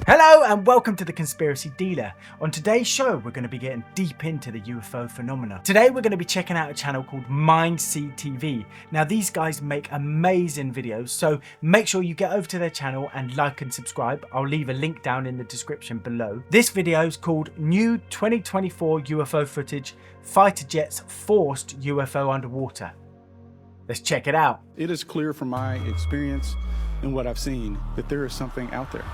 Hello and welcome to The Conspiracy Dealer. On today's show, we're going to be getting deep into the UFO phenomena. Today, we're going to be checking out a channel called Mindseed TV. Now, these guys make amazing videos, so make sure you get over to their channel and like and subscribe. I'll leave a link down in the description below. This video is called New 2024 UFO Footage, Fighter Jets Forced UFO Underwater. Let's check it out. It is clear from my experience and what I've seen that there is something out there.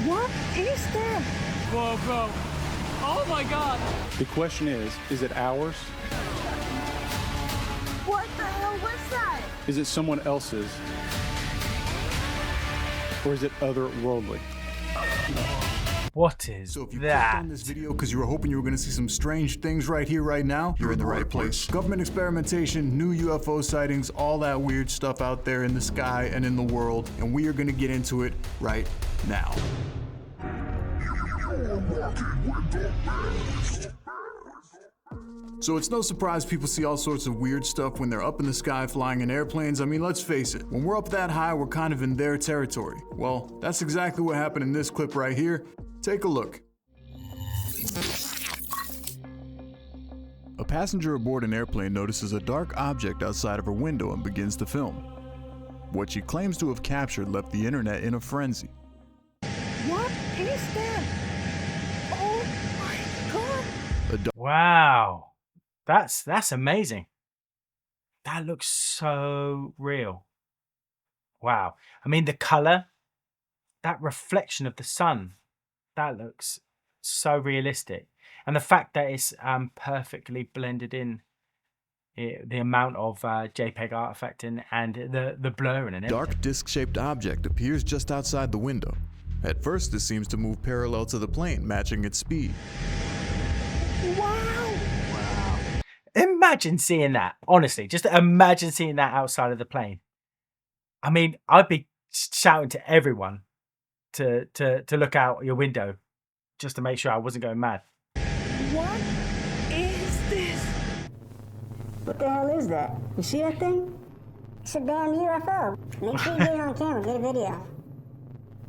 What is that? Whoa, bro. Oh my God. The question is it ours? What the hell was that? Is it someone else's? Or is it otherworldly? What is So if you that? clicked on this video because you were hoping you were going to see some strange things right here, right now, you're in the right place. Government experimentation, new UFO sightings, all that weird stuff out there in the sky and in the world, and we are going to get into it right now. So it's no surprise people see all sorts of weird stuff when they're up in the sky flying in airplanes. I mean, let's face it, when we're up that high, we're kind of in their territory. Well, that's exactly what happened in this clip right here. Take a look. A passenger aboard an airplane notices a dark object outside of her window and begins to film. What she claims to have captured left the internet in a frenzy. What is that? Oh my God. Wow. That's amazing. That looks so real. Wow. I mean, the color, that reflection of the sun, that looks so realistic. And the fact that it's perfectly blended in, the amount of JPEG artifact in and the blurring and everything. Dark disc-shaped object appears just outside the window. At first, it seems to move parallel to the plane, matching its speed. Wow. Imagine seeing that. Honestly, just imagine seeing that outside of the plane. I mean, I'd be shouting to everyone to look out your window just to make sure I wasn't going mad. What is this? What the hell is that? You see that thing? It's a damn UFO. Make sure you get it on camera, get a video.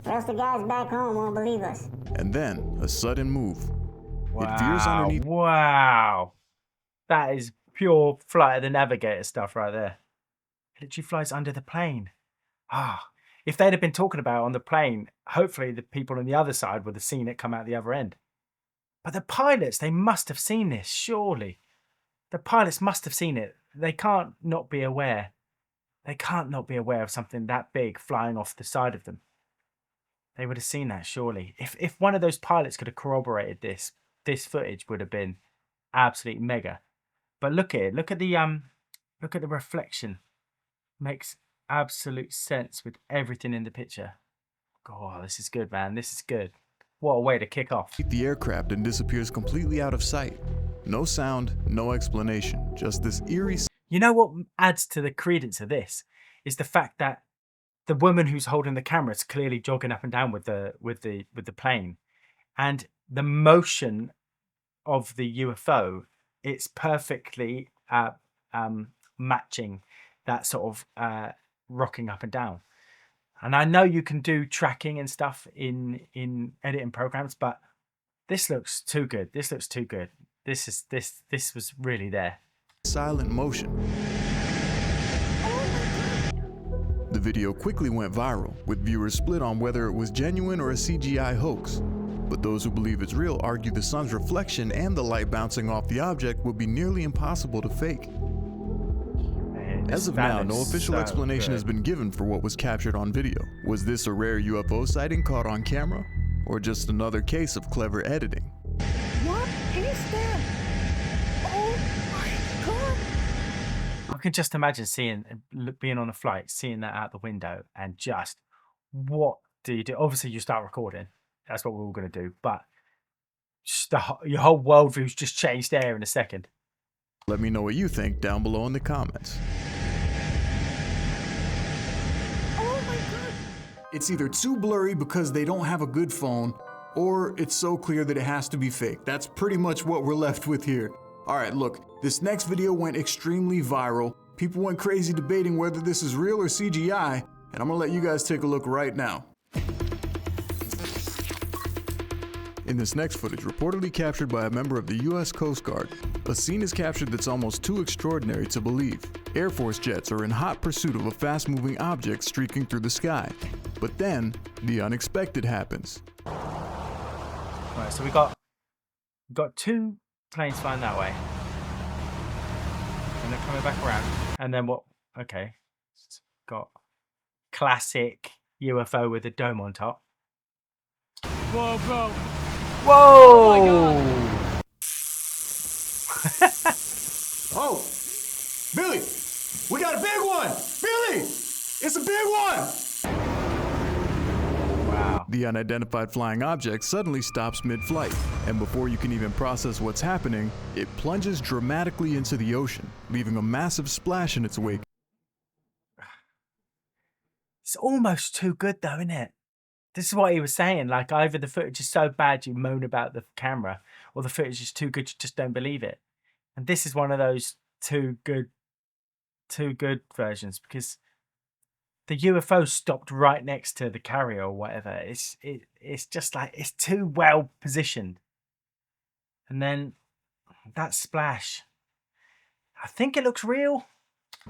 Or else the guys back home won't believe us. And then, a sudden move. Wow. It veers underneath. Wow. That is pure Flight of the Navigator stuff right there. It literally flies under the plane. If they'd have been talking about it on the plane, hopefully the people on the other side would have seen it come out the other end. But the pilots, they must have seen this, surely. The pilots must have seen it. They can't not be aware. They can't not be aware of something that big flying off the side of them. They would have seen that, surely. If one of those pilots could have corroborated this footage would have been absolute mega. But look at it. Look at the reflection. Makes absolute sense with everything in the picture. God, this is good, man. This is good. What a way to kick off. The aircraft and disappears completely out of sight. No sound, no explanation, just this eerie. You know what adds to the credence of this is the fact that the woman who's holding the camera is clearly jogging up and down with the plane, and the motion of the UFO, it's perfectly matching that sort of rocking up and down. And I know you can do tracking and stuff in editing programs, but this looks too good. This looks too good. This was really there. Silent motion. The video quickly went viral, with viewers split on whether it was genuine or a CGI hoax. But those who believe it's real argue the sun's reflection and the light bouncing off the object would be nearly impossible to fake. As of now, no official explanation has been given for what was captured on video. Was this a rare UFO sighting caught on camera? Or just another case of clever editing? What is that? Oh my God. I can just imagine being on a flight, seeing that out the window, and just, what do you do? Obviously, you start recording. That's what we're all going to do. But just your whole worldview's just changed there in a second. Let me know what you think down below in the comments. Oh my God. It's either too blurry because they don't have a good phone, or it's so clear that it has to be fake. That's pretty much what we're left with here. Alright, look, this next video went extremely viral. People went crazy debating whether this is real or CGI, and I'm gonna let you guys take a look right now. In this next footage, reportedly captured by a member of the US Coast Guard, a scene is captured that's almost too extraordinary to believe. Air Force jets are in hot pursuit of a fast-moving object streaking through the sky. But then, the unexpected happens. Right, so we got two planes flying that way. And they're coming back around. And then what? Okay. It's got classic UFO with a dome on top. Whoa, bro. Whoa! Oh, Billy, we got a big one. Billy, it's a big one. Wow. The unidentified flying object suddenly stops mid-flight, and before you can even process what's happening, it plunges dramatically into the ocean, leaving a massive splash in its wake. It's almost too good though, isn't it? This is what he was saying. Like, either the footage is so bad you moan about the camera, or the footage is too good you just don't believe it. And this is one of those too good versions, because the UFO stopped right next to the carrier or whatever. It's just like, it's too well positioned. And then that splash, I think it looks real.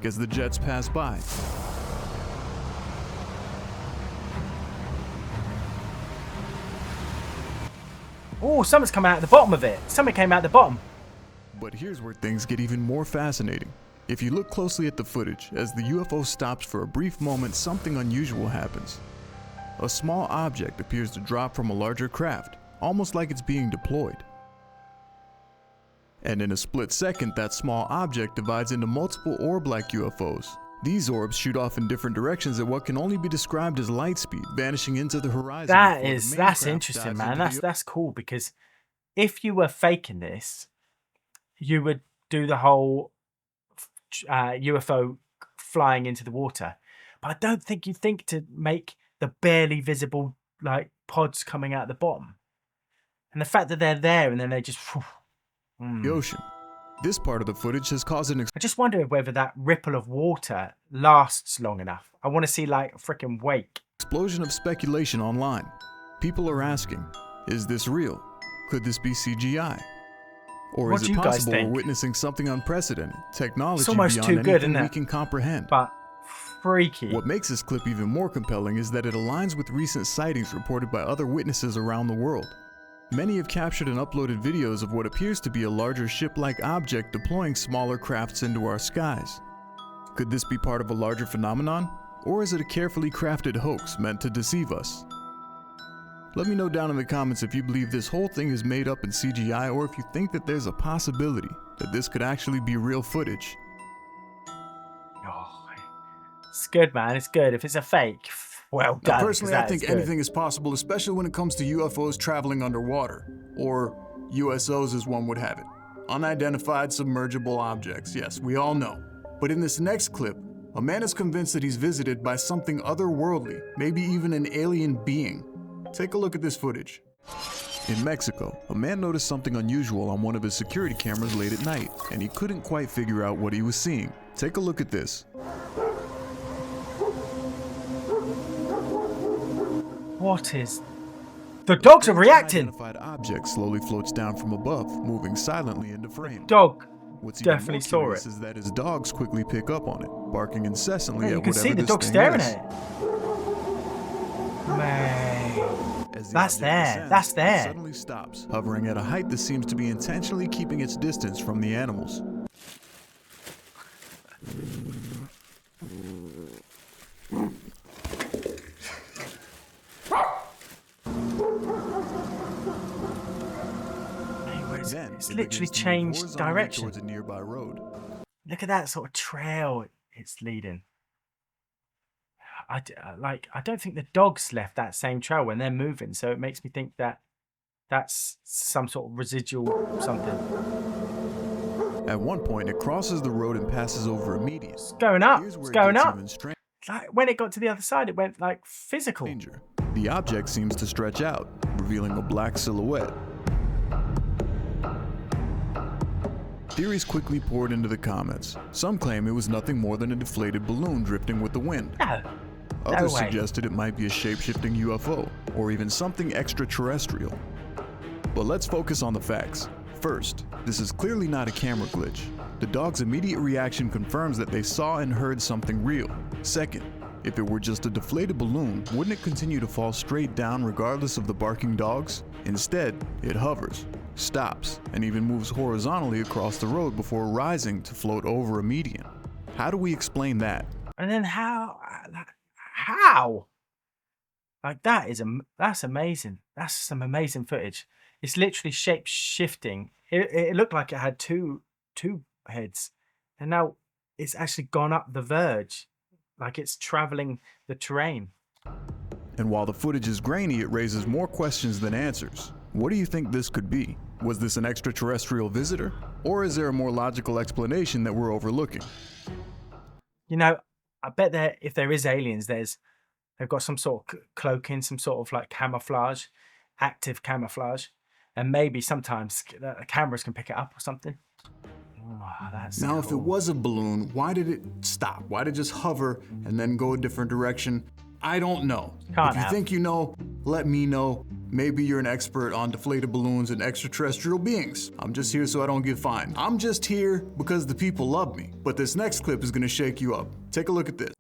As the jets pass by. Oh, something's come out at the bottom of it. Something came out the bottom. But here's where things get even more fascinating. If you look closely at the footage, as the UFO stops for a brief moment, something unusual happens. A small object appears to drop from a larger craft, almost like it's being deployed. And in a split second, that small object divides into multiple orb-like UFOs. These orbs shoot off in different directions at what can only be described as light speed, vanishing into the horizon. That's interesting, man. That's cool, because if you were faking this, you would do the whole UFO flying into the water. But I don't think you'd think to make the barely visible like pods coming out the bottom. And the fact that they're there and then they just the ocean. This part of the footage has caused an I just wonder whether that ripple of water lasts long enough. I want to see like a freaking wake. explosion of speculation online. People are asking, is this real? Could this be CGI? Or What is do it you guys possible we're think? witnessing something unprecedented, technology It's almost beyond too good, anything isn't we it? can comprehend? But freaky. What makes this clip even more compelling is that it aligns with recent sightings reported by other witnesses around the world. Many have captured and uploaded videos of what appears to be a larger ship-like object deploying smaller crafts into our skies. Could this be part of a larger phenomenon? Or is it a carefully crafted hoax meant to deceive us? Let me know down in the comments if you believe this whole thing is made up in CGI, or if you think that there's a possibility that this could actually be real footage. Oh, it's good, man. It's good. If it's a fake, well done. Now, 'cause personally, I that think is good. anything is possible, especially when it comes to UFOs traveling underwater, or USOs as one would have it. Unidentified submergible objects, yes, we all know. But in this next clip, a man is convinced that he's visited by something otherworldly, maybe even an alien being. Take a look at this footage. In Mexico, a man noticed something unusual on one of his security cameras late at night, and he couldn't quite figure out what he was seeing. Take a look at this. What is... The dogs are reacting! An unidentified object slowly floats down from above, moving silently into frame. Dog What's even definitely more saw curious it. is that his dogs quickly pick up on it, barking incessantly Yeah, at you can whatever see the this dog thing staring is. at it. Man. As the That's object there. descends, That's it there. suddenly stops, hovering at a height that seems to be intentionally keeping its distance from the animals. Then, It's it literally begins to move changed horizontally direction. towards a nearby road. Look at that sort of trail it's leading. I don't think the dogs left that same trail when they're moving, so it makes me think that that's some sort of residual something. At one point, it crosses the road and passes over a median. It's going up. Here's It's where it going gets up. even Like when it got to the other side, it went like physical. stranger. The object seems to stretch out, revealing a black silhouette. Theories quickly poured into the comments. Some claim it was nothing more than a deflated balloon drifting with the wind. No. Others way. suggested it might be a shape-shifting UFO, or even something extraterrestrial. But let's focus on the facts. First, this is clearly not a camera glitch. The dog's immediate reaction confirms that they saw and heard something real. Second, if it were just a deflated balloon, wouldn't it continue to fall straight down regardless of the barking dogs? Instead, it hovers, stops, and even moves horizontally across the road before rising to float over a median. How do we explain that? And then how? How? Like that's amazing. That's some amazing footage. It's literally shape shifting. It looked like it had two heads, and now it's actually gone up the verge, like it's traveling the terrain. And while the footage is grainy, it raises more questions than answers. What do you think this could be? Was this an extraterrestrial visitor? Or is there a more logical explanation that we're overlooking? You know, I bet if there is aliens, they've got some sort of cloaking, some sort of like camouflage, active camouflage, and maybe sometimes the cameras can pick it up or something. Oh, that's Now, cool. if it was a balloon, why did it stop? Why did it just hover and then go a different direction? I don't know. Can't If you have. think you know, let me know. Maybe you're an expert on deflated balloons and extraterrestrial beings. I'm just here so I don't get fined. I'm just here because the people love me. But this next clip is gonna shake you up. Take a look at this.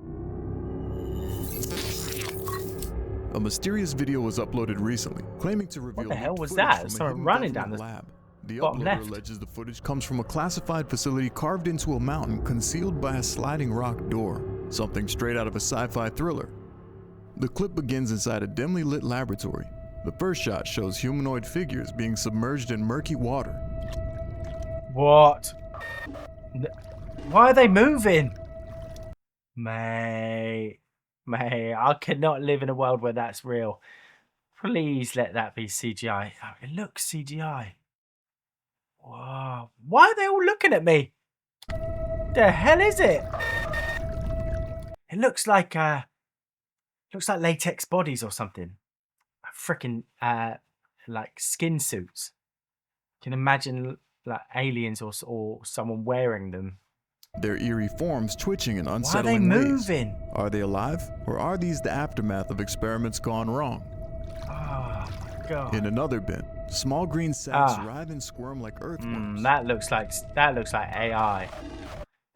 A mysterious video was uploaded recently, claiming to reveal the hell leaked was footage that? from a Someone hidden running government down the lab. The bottom uploader left. alleges the footage comes from a classified facility carved into a mountain concealed by a sliding rock door, something straight out of a sci-fi thriller. The clip begins inside a dimly lit laboratory. The first shot shows humanoid figures being submerged in murky water. What? Why are they moving? Mate, I cannot live in a world where that's real. Please let that be CGI. Oh, it looks CGI. Wow. Why are they all looking at me? The hell is it? It looks like latex bodies or something. Freaking like skin suits. You can imagine like aliens or someone wearing them. Their eerie forms twitching in Why are they unsettling ways. moving? Are they alive, or are these the aftermath of experiments gone wrong? Oh my god. In another bin, small green sacks writhe and squirm like earthworms. That looks like AI.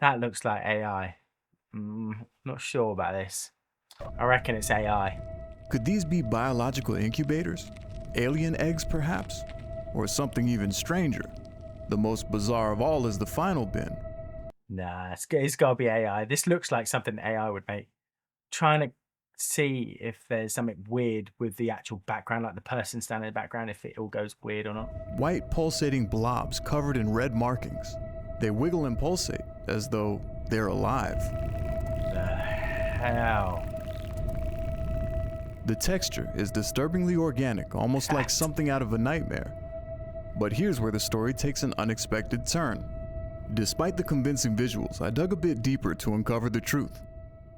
That looks like AI. Not sure about this. I reckon it's AI. Could these be biological incubators? Alien eggs, perhaps? Or something even stranger? The most bizarre of all is the final bin. Nah, it's got to be AI. This looks like something AI would make. Trying to see if there's something weird with the actual background, like the person standing in the background, if it all goes weird or not. White pulsating blobs covered in red markings. They wiggle and pulsate as though they're alive. The hell? The texture is disturbingly organic, almost like something out of a nightmare. But here's where the story takes an unexpected turn. Despite the convincing visuals, I dug a bit deeper to uncover the truth.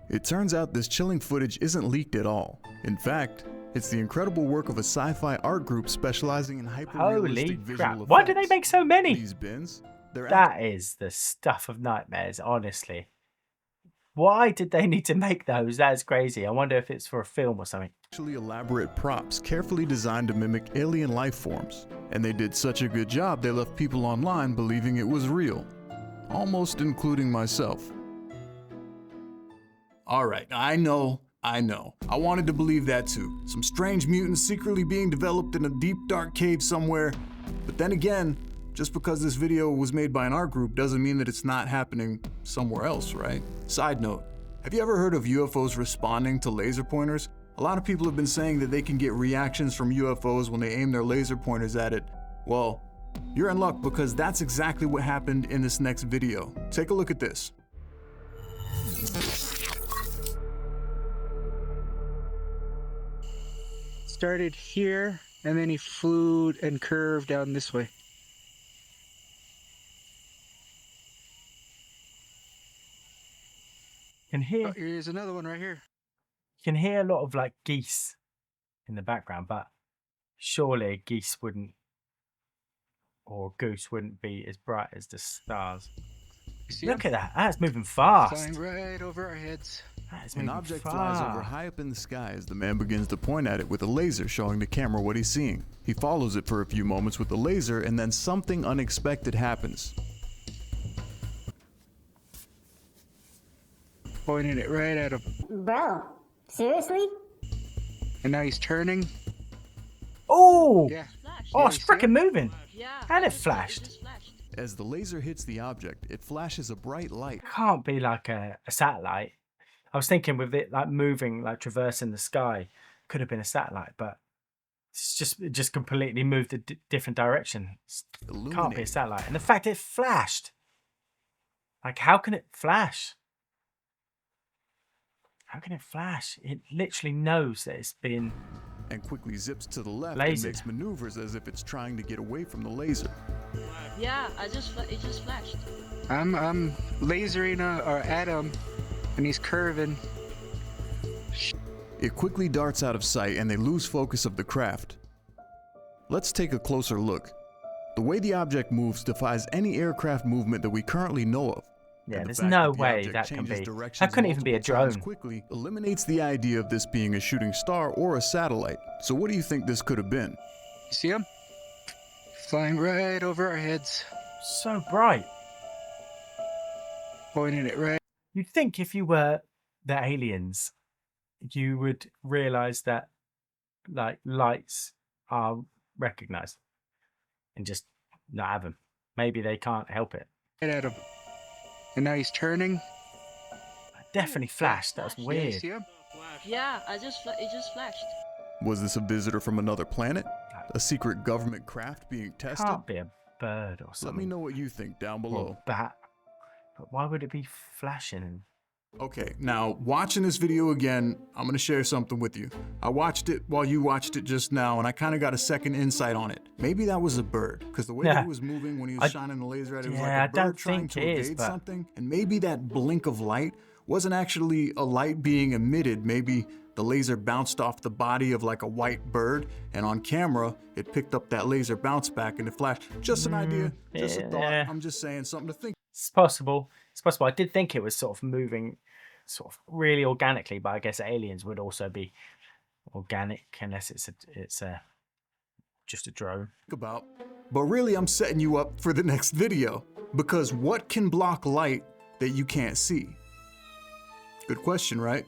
It turns out this chilling footage isn't leaked at all. In fact, it's the incredible work of a sci-fi art group specializing in hyper-realistic Holy visual crap. effects. Why do they make so many? These bins, they're That is the stuff of nightmares, honestly. Why did they need to make those? That is crazy. I wonder if it's for a film or something. actually elaborate props carefully designed to mimic alien life forms. And they did such a good job they left people online believing it was real. Almost including myself. All right, I know. I wanted to believe that too. Some strange mutants secretly being developed in a deep, dark cave somewhere. But then again, just because this video was made by an art group doesn't mean that it's not happening somewhere else, right? Side note, have you ever heard of UFOs responding to laser pointers? A lot of people have been saying that they can get reactions from UFOs when they aim their laser pointers at it. Well, you're in luck because that's exactly what happened in this next video. Take a look at this. Started here, and then he flew and curved down this way. You can hear Oh, here's another one right here. you can hear a lot of like geese in the background, but surely a geese wouldn't or a goose wouldn't be as bright as the stars. You see Look him? at that. That's moving fast. Flying right over our heads. That is An moving object far. flies over high up in the sky as the man begins to point at it with a laser, showing the camera what he's seeing. He follows it for a few moments with the laser, and then something unexpected happens. Pointing it right at him. Bro, seriously? And now he's turning. Oh! Yeah. Oh, Yeah, it's you see it? freaking moving. Yeah. And it just- flashed. just flashed. As the laser hits the object, it flashes a bright light. Can't be like a satellite. I was thinking with it like moving, like traversing the sky, could have been a satellite, but it just completely moved a different direction. Can't be a Illuminating. satellite. And the fact it flashed. Like, how can it flash? How can it flash? It literally knows that it's been. And quickly zips to the left Lasered. and makes maneuvers as if it's trying to get away from the laser. Yeah, it just flashed. I'm lasering at him, and he's curving. It quickly darts out of sight and they lose focus of the craft. Let's take a closer look. The way the object moves defies any aircraft movement that we currently know of. Yeah, And the there's fact no that the way object that can changes be. directions That couldn't even be a multiple times drone. quickly eliminates the idea of this being a shooting star or a satellite. So what do you think this could have been? You see him? Flying right over our heads. So bright. Pointing it right. You'd think if you were the aliens, you would realize that like lights are recognized and just not have them. Maybe they can't help it. Right at him. And now he's turning. It definitely flashed. That was Yeah, Yeah, you weird. see him? Yeah, it just flashed. Was this a visitor from another planet? A secret government craft being tested? Can't be a bird or Let something. me know what you think down Or below. a bat. But why would it be flashing? Okay, now watching this video again, I'm gonna share something with you. I watched it while you watched it just now, and I kind of got a second insight on it. Maybe that was a bird, because the way that Yeah. he was moving when he was shining the laser at it was Yeah, like I a bird don't trying think to it is, evade but- something. And maybe that blink of light wasn't actually a light being emitted. Maybe the laser bounced off the body of like a white bird, and on camera, it picked up that laser bounce back and it flashed. Just an idea, just a thought. yeah. I'm just saying something to think. It's possible. It's possible. I did think it was sort of moving sort of really organically, but I guess aliens would also be organic unless it's just a drone. About. But really, I'm setting you up for the next video, because what can block light that you can't see? Good question, right?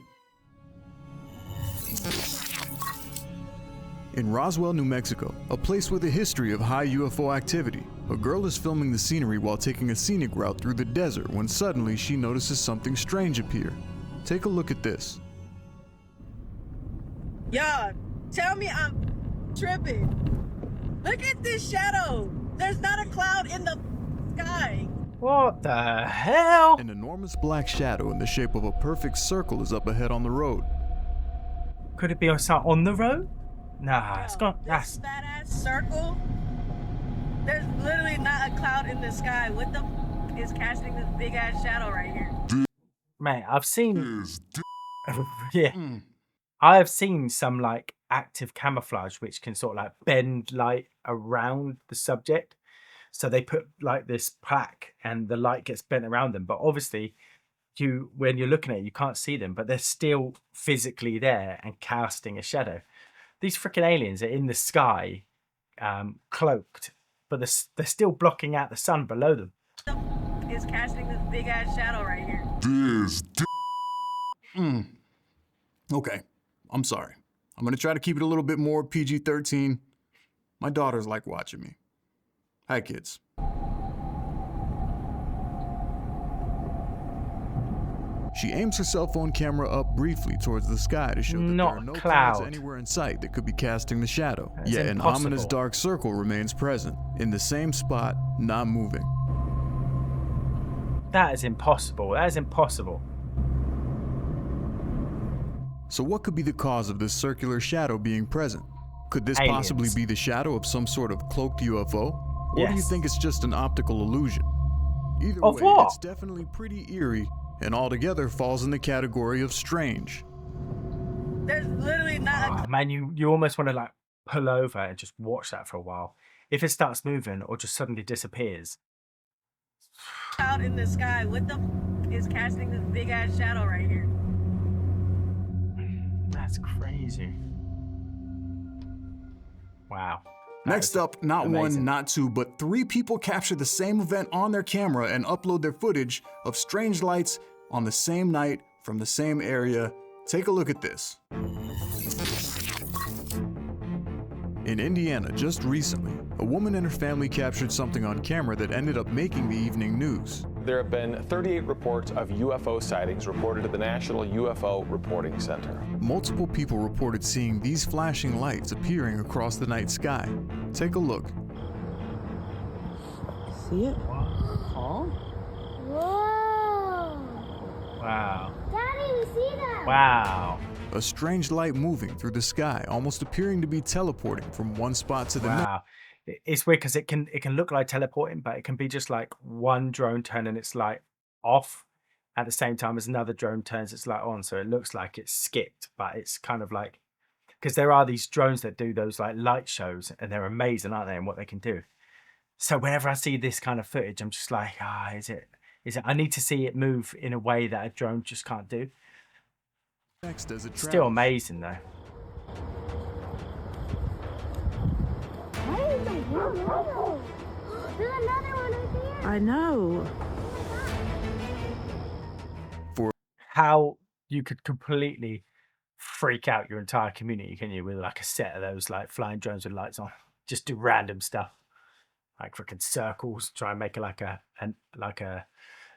In Roswell, New Mexico, a place with a history of high UFO activity, a girl is filming the scenery while taking a scenic route through the desert when suddenly she notices something strange appear. Take a look at this. Y'all, tell me I'm tripping. Look at this shadow. There's not a cloud in the sky. What the hell? An enormous black shadow in the shape of a perfect circle is up ahead on the road. Could it be on the road? Nah, it's gone. This That's fat ass circle. There's literally not a cloud in the sky. What the is casting this big ass shadow right here? mate. I've seen. Yeah, I have seen some like active camouflage which can sort of like bend light around the subject. So they put like this plaque and the light gets bent around them. But obviously, when you're looking at it, you can't see them, but they're still physically there and casting a shadow. These freaking aliens are in the sky, cloaked, but they're still blocking out the sun below them. Is casting this big ass shadow right here. Okay, I'm sorry. I'm gonna try to keep it a little bit more PG-13. My daughters like watching me. Hi, kids. She aims her cell phone camera up briefly towards the sky to show that Not there are no cloud. clouds anywhere in sight that could be casting the shadow. That's Yet an ominous impossible. dark circle remains present, in the same spot, not moving. That is impossible. That is impossible. So what could be the cause of this circular shadow being present? Could this possibly Aliens. be the shadow of some sort of cloaked UFO? Or do you Yes. think it's just an optical illusion? Either Of way, what? it's definitely pretty eerie, and altogether falls in the category of strange. There's literally not Oh, man, you almost want to like pull over and just watch that for a while. If it starts moving or just suddenly disappears. a cloud in the sky. What the is casting this big ass shadow right here? That's crazy. Wow. That Next is up, not amazing. one, not two, but 3 people captured the same event on their camera and upload their footage of strange lights on the same night from the same area. Take a look at this. In Indiana, just recently, a woman and her family captured something on camera that ended up making the evening news. There have been 38 reports of UFO sightings reported at the National UFO Reporting Center. Multiple people reported seeing these flashing lights appearing across the night sky. Take a look. See it? Whoa! Wow. Daddy, we see that! Wow. A strange light moving through the sky, almost appearing to be teleporting from one spot to the next. Wow. It's weird because it can look like teleporting, but it can be just like one drone turning its light off at the same time as another drone turns its light on. So it looks like it's skipped, but it's kind of like, because there are these drones that do those like light shows and they're amazing, aren't they, and what they can do. So whenever I see this kind of footage, I'm just like, is it, I need to see it move in a way that a drone just can't do. Next as it Still travels. amazing though. What is the blue? There's another one right here. I know. How you could completely freak out your entire community, can you, with like a set of those like flying drones with lights on? Just do random stuff, like freaking circles. Try and make it like a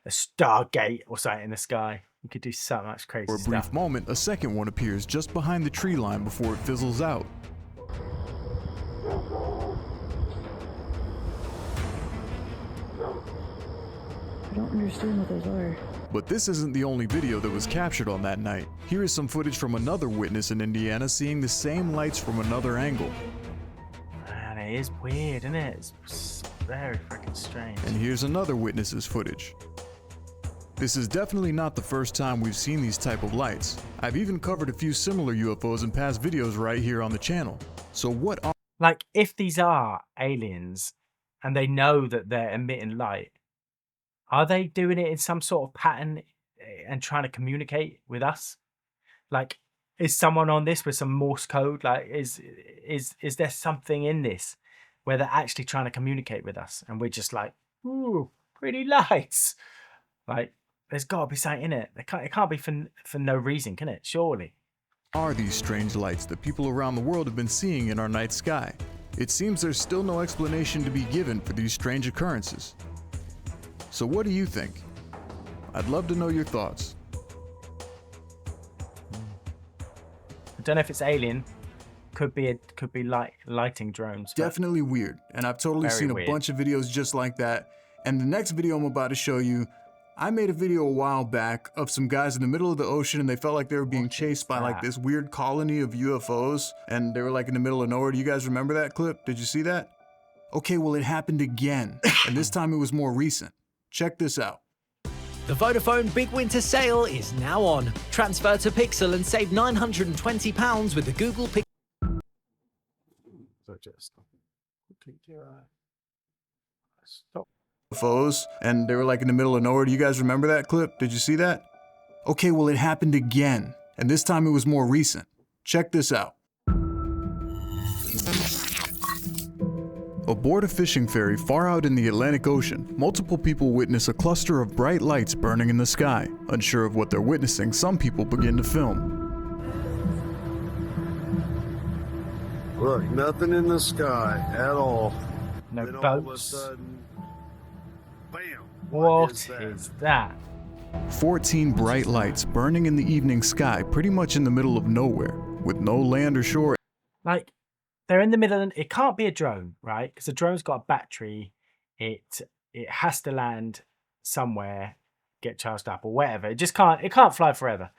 Stargate or something in the sky. You could do so much crazy For a brief stuff. moment, a second one appears just behind the tree line before it fizzles out. I don't understand what those are. But this isn't the only video that was captured on that night. Here is some footage from another witness in Indiana seeing the same lights from another angle. Man, it is weird, isn't it? It's very freaking strange. And here's another witness's footage. This is definitely not the first time we've seen these type of lights. I've even covered a few similar UFOs in past videos right here on the channel. So what are Like, if these are aliens and they know that they're emitting light, are they doing it in some sort of pattern and trying to communicate with us? Like, is someone on this with some Morse code? Like, is there something in this where they're actually trying to communicate with us and we're just like, ooh, pretty lights? Like, there's got to be something in it. It can't be for no reason, can it? Surely. these strange lights that people around the world have been seeing in our night sky? It seems there's still no explanation to be given for these strange occurrences. So what do you think? I'd love to know your thoughts. I don't know if it's alien. Could be lighting drones. but Definitely weird, and I've totally Very seen a weird. bunch of videos just like that. And the next video I'm about to show you, I made a video a while back of some guys in the middle of the ocean and they felt like they were being chased by like that? this weird colony of UFOs and they were like in the middle of nowhere. Do you guys remember that clip? Did you see that? Okay, well it happened again, and this time it was more recent. Check this out. The Vodafone Big Winter Sale is now on. Transfer to Pixel and save £920 with the Google Pixel. So just quickly stop. UFOs and they were like in the middle of nowhere. Do you guys remember that clip? Did you see that? Okay, well it happened again, and this time it was more recent. Check this out. Aboard a fishing ferry far out in the Atlantic Ocean, multiple people witness a cluster of bright lights burning in the sky. Unsure of what they're witnessing, some people begin to film. Look, nothing in the sky at all. No Then all of a boats. sudden, bam! What is that? is that? 14 bright lights burning in the evening sky, pretty much in the middle of nowhere, with no land or shore. Like, they're in the middle, and it can't be a drone, right? Because a drone's got a battery. It has to land somewhere, get charged up or whatever. It can't fly forever.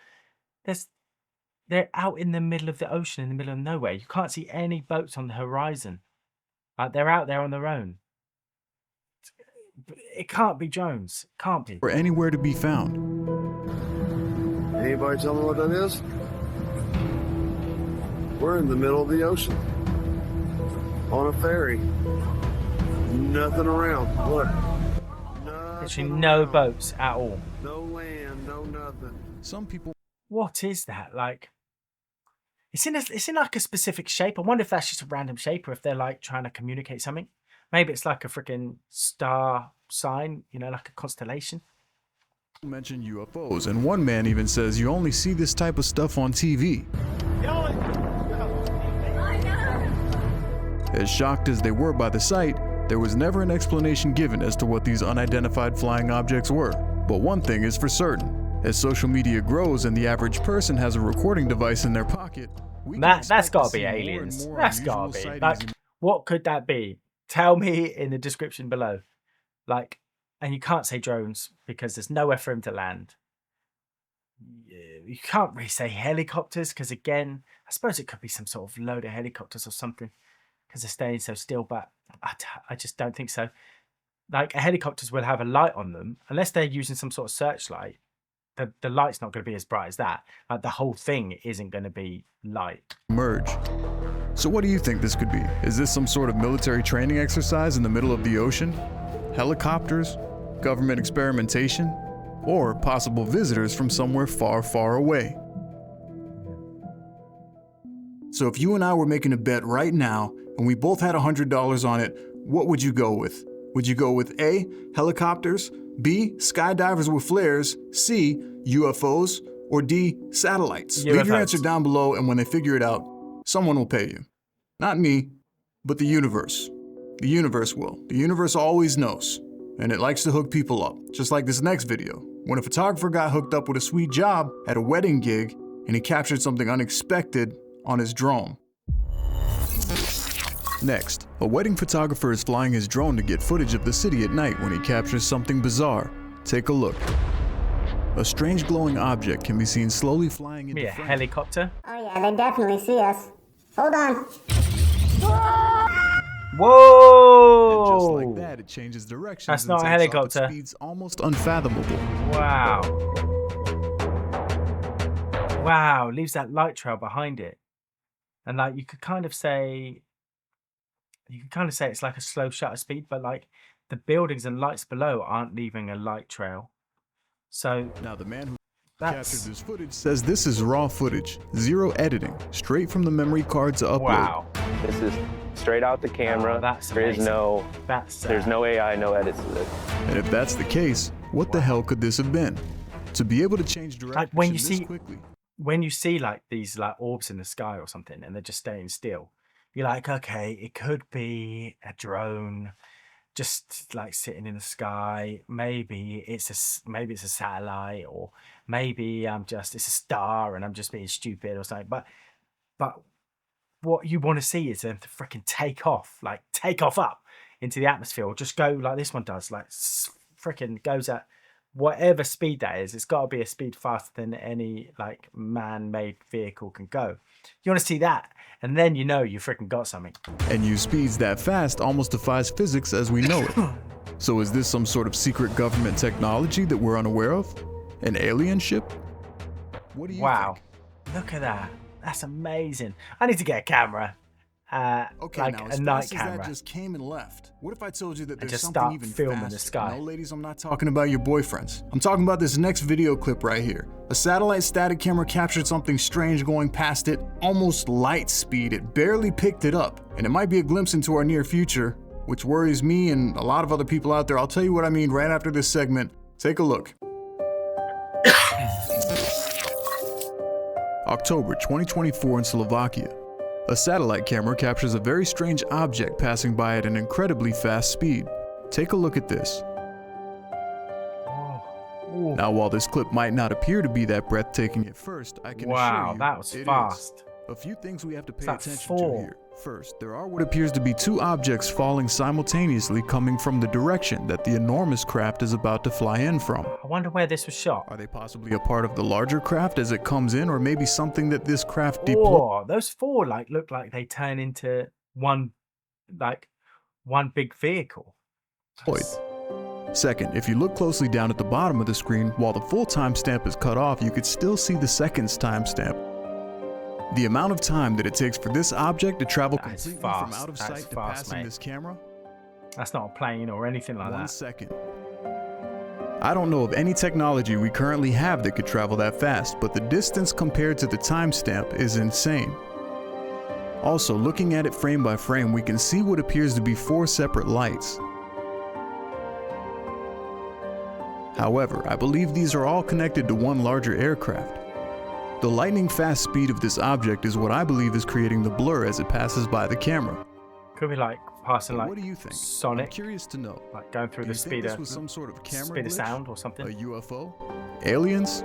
They're out in the middle of the ocean, in the middle of nowhere. You can't see any boats on the horizon. Like, they're out there on their own. It can't be drones. Can't be. Or anywhere to be found. Anybody tell me what that is? We're in the middle of the ocean. On a ferry. Nothing around. Look. Literally no boats at all. No land, no nothing. Some people What is that? Like, It's in like a specific shape. I wonder if that's just a random shape or if they're like trying to communicate something. Maybe it's like a freaking star sign, you know, like a constellation. Mention UFOs, and one man even says you only see this type of stuff on TV. As shocked as they were by the sight, there was never an explanation given as to what these unidentified flying objects were. But one thing is for certain, as social media grows and the average person has a recording device in their pocket, that's got to be aliens. That's got to be. Like, what could that be? Tell me in the description below. Like, and you can't say drones because there's nowhere for him to land. You can't really say helicopters because, again, I suppose it could be some sort of load of helicopters or something because they're staying so still, but I just don't think so. Like, helicopters will have a light on them unless they're using some sort of searchlight. The light's not going to be as bright as that. Like, the whole thing isn't going to be light. Merge. So what do you think this could be? Is this some sort of military training exercise in the middle of the ocean? Helicopters? Government experimentation? Or possible visitors from somewhere far, far away? So if you and I were making a bet right now, and we both had $100 on it, what would you go with? Would you go with A, helicopters, B, skydivers with flares, C, UFOs, or D, satellites? UFOs. Leave your answer down below, and when they figure it out, someone will pay you. Not me, but the universe. The universe will. The universe always knows, and it likes to hook people up, just like this next video, when a photographer got hooked up with a sweet job at a wedding gig, and he captured something unexpected on his drone. Next, a wedding photographer is flying his drone to get footage of the city at night when he captures something bizarre. Take a look. A strange glowing object can be seen slowly flying into frame. Helicopter. Oh yeah, they definitely see us. Hold on. Whoa! And just like that, it changes directions. That's and not a takes off at helicopter. Speeds almost unfathomable. Wow. Wow, leaves that light trail behind it. And like you could kind of say it's like a slow shutter speed, but like the buildings and lights below aren't leaving a light trail. So now the man who captured this footage says this is raw footage, zero editing, straight from the memory card to upload. Wow. This is straight out the camera. That's there's amazing. there's no AI, no edits to this. And if that's the case, what the hell could this have been? To be able to change direction like when you this see quickly. when you see like these like orbs in the sky or something and they're just staying still, you're like, okay, it could be a drone just like sitting in the sky. Maybe it's a satellite, or maybe it's a star and I'm just being stupid or something. But what you want to see is them to freaking take off up into the atmosphere, or just go like this one does, like freaking goes at whatever speed that is. It's got to be a speed faster than any like man-made vehicle can go. You want to see that, and then you know you freaking got something. And use speeds that fast almost defies physics as we know it. So is this some sort of secret government technology that we're unaware of? An alien ship? What do you think? Look at that. That's amazing. I need to get a camera. Okay, like now a as night fast as camera. that just came and left, what if I told you that there's just something start even filming faster? the sky. No, ladies, I'm not talking about your boyfriends. I'm talking about this next video clip right here. A satellite static camera captured something strange going past it, almost light speed. It barely picked it up, and it might be a glimpse into our near future, which worries me and a lot of other people out there. I'll tell you what I mean right after this segment. Take a look. October 2024 in Slovakia. A satellite camera captures a very strange object passing by at an incredibly fast speed. Take a look at this. Now, while this clip might not appear to be that breathtaking at first, I can assure you that was it fast. is. A few things we have to pay That's attention four. to here. First, there are what appears to be two objects falling simultaneously coming from the direction that the enormous craft is about to fly in from. I wonder where this was shot. Are they possibly a part of the larger craft as it comes in, or maybe something that this craft deploys? Oh, those four like look like they turn into one big vehicle. Second, if you look closely down at the bottom of the screen, while the full timestamp is cut off, you could still see the seconds timestamp. The amount of time that it takes for this object to travel completely from out of sight to passing this camera? That's not a plane or anything like that. 1 second. I don't know of any technology we currently have that could travel that fast, but the distance compared to the timestamp is insane. Also, looking at it frame by frame, we can see what appears to be 4 separate lights. However, I believe these are all connected to one larger aircraft. The lightning fast speed of this object is what I believe is creating the blur as it passes by the camera. Could be like passing like what do you think? Sonic. I'm curious to know. Like going through Do the you think speed this of was some sort of camera speed of glitch? sound or something. A UFO? Aliens?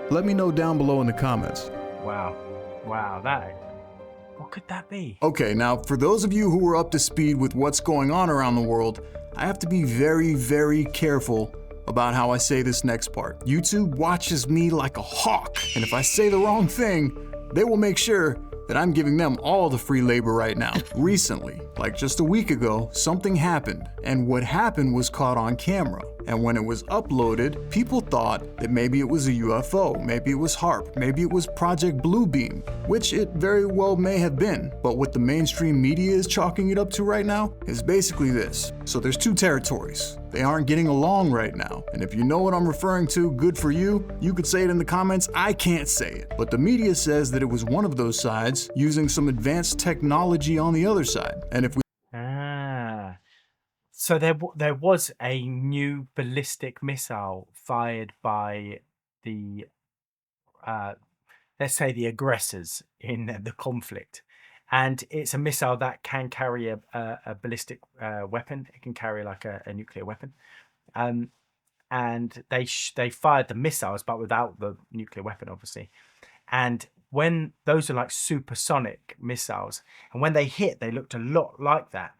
Let me know down below in the comments. Wow. Wow, that. What could that be? Okay, now for those of you who are up to speed with what's going on around the world, I have to be very, very careful about how I say this next part. YouTube watches me like a hawk, and if I say the wrong thing, they will make sure that I'm giving them all the free labor right now. Recently, like just a week ago, something happened, and what happened was caught on camera. And when it was uploaded, people thought that maybe it was a UFO, maybe it was HARP, maybe it was Project Bluebeam, which it very well may have been. But what the mainstream media is chalking it up to right now is basically this. So there's 2 territories. They aren't getting along right now. And if you know what I'm referring to, good for you. You could say it in the comments. I can't say it. But the media says that it was one of those sides using some advanced technology on the other side. And if we So there was a new ballistic missile fired by the, let's say the aggressors in the conflict. And it's a missile that can carry a ballistic weapon. It can carry like a nuclear weapon. And they fired the missiles, but without the nuclear weapon, obviously. And when those are like supersonic missiles, and when they hit, they looked a lot like that.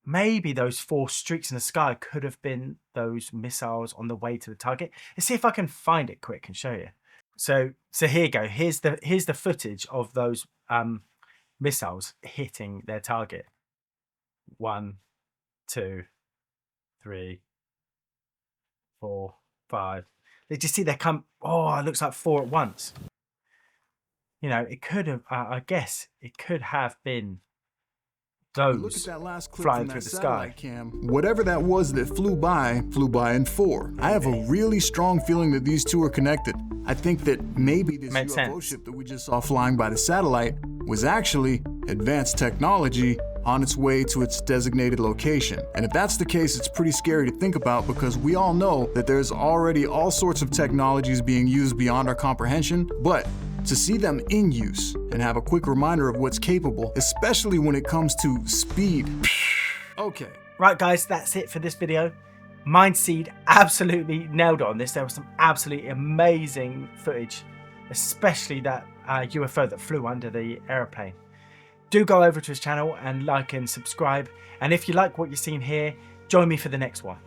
Maybe those 4 streaks in the sky could have been those missiles on the way to the target. Let's see if I can find it quick and show you. So here you go. Here's the footage of those missiles hitting their target. 1, 2, 3, 4, 5. Did you see they come? Oh, it looks like 4 at once. You know, it could have. I guess it could have been those look at that last clip flying from through that the satellite sky. cam. Whatever that was that flew by in 4. I have a really strong feeling that these 2 are connected. I think that maybe this Makes UFO sense. ship that we just saw flying by the satellite was actually advanced technology on its way to its designated location. And if that's the case, it's pretty scary to think about because we all know that there's already all sorts of technologies being used beyond our comprehension, but to see them in use and have a quick reminder of what's capable, especially when it comes to speed. Okay. Right, guys, that's it for this video. Mindseed absolutely nailed it on this. There was some absolutely amazing footage, especially that UFO that flew under the airplane. Do go over to his channel and like and subscribe. And if you like what you've seen here, join me for the next one.